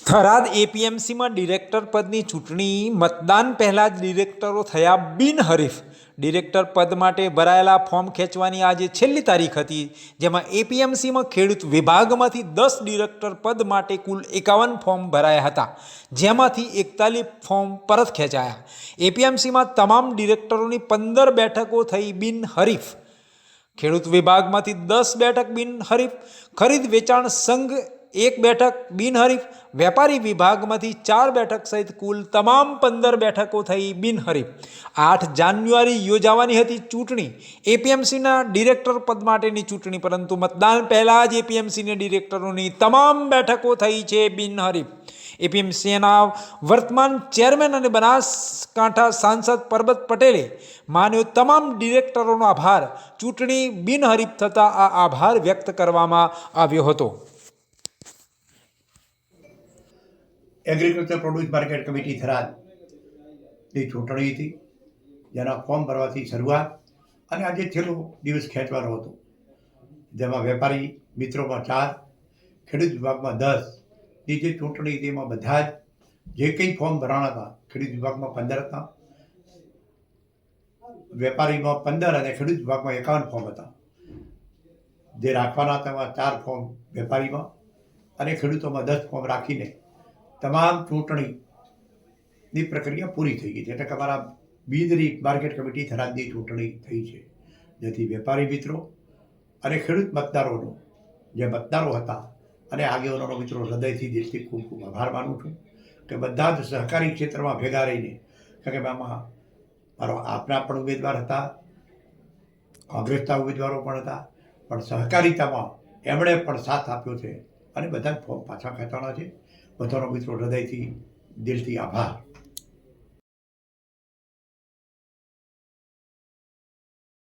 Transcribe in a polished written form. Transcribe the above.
Tharad એપીએમસીમાં director પદની ચૂંટણી મતદાન પહેલાં જ ડિરેક્ટરો થયા બિનહરીફ. ડિરેક્ટર પદ માટે ભરાયેલા ફોર્મ ખેંચવાની આજે છેલ્લી તારીખ હતી, જેમાં એપીએમસીમાં ખેડૂત વિભાગમાંથી 10 ડિરેક્ટર પદ માટે કુલ 51 ફોર્મ ભરાયા હતા, જેમાંથી 41 ફોર્મ પરત ખેંચાયા. એપીએમસીમાં તમામ ડિરેક્ટરોની 15 બેઠકો થઈ બિનહરીફ. ખેડૂત વિભાગમાંથી 10 બેઠક બિનહરીફ, ખરીદ વેચાણ સંઘ 1 બેઠક બિનહરીફ, વેપારી વિભાગમાંથી 4 બેઠક સહિત કુલ તમામ 15 બેઠકો થઈ બિનહરીફ. 8 જાન્યુઆરી યોજાવાની હતી ચૂંટણી, એપીએમસીના ડિરેક્ટર પદ માટેની ચૂંટણી, પરંતુ મતદાન પહેલાં જ એપીએમસીના ડિરેક્ટરોની તમામ બેઠકો થઈ છે બિનહરીફ. એપીએમસીના વર્તમાન ચેરમેન અને બનાસકાંઠા સાંસદ પરબત પટેલે માન્યો તમામ ડિરેક્ટરોનો આભાર. ચૂંટણી બિનહરીફ થતાં આ આભાર વ્યક્ત કરવામાં આવ્યો હતો. એગ્રીકલ્ચર પ્રોડ્યુસ માર્કેટ કમિટી થરાદની ચૂંટણી હતી, જેના ફોર્મ ભરવાથી શરૂઆત અને આજે છેલ્લો દિવસ ખેંચવાનો હતો, જેમાં વેપારી મિત્રોમાં 4, ખેડૂત વિભાગમાં 10ની જે ચૂંટણી હતી એમાં બધા જ જે કંઈ ફોર્મ ભરાણા હતા, ખેડૂત વિભાગમાં 15 હતા, વેપારીમાં 15 અને ખેડૂત વિભાગમાં 51 ફોર્મ હતા. જે રાખવાના તેમાં 4 ફોર્મ વેપારીમાં અને ખેડૂતોમાં 10 ફોર્મ રાખીને તમામ ચૂંટણીની પ્રક્રિયા પૂરી થઈ ગઈ છે. એટલે કે અમારા બીજની માર્કેટ કમિટી થરાદની ચૂંટણી થઈ છે, જેથી વેપારી મિત્રો અને ખેડૂત મતદારોનો જે મતદારો હતા અને આગેવાનોનો મિત્રો હૃદયથી દિલથી ખૂબ ખૂબ આભાર માનું છું કે બધા જ સહકારી ક્ષેત્રમાં ભેગા રહીને, કારણ કે આમાં મારો આપના પણ ઉમેદવાર હતા, કોંગ્રેસના ઉમેદવારો પણ હતા, પણ સહકારિતામાં એમણે પણ સાથ આપ્યો છે અને બધા જ ફોર્મ પાછા ખેંચવાના છે. બધાનો મિત્રો હૃદયથી દિલથી આભાર.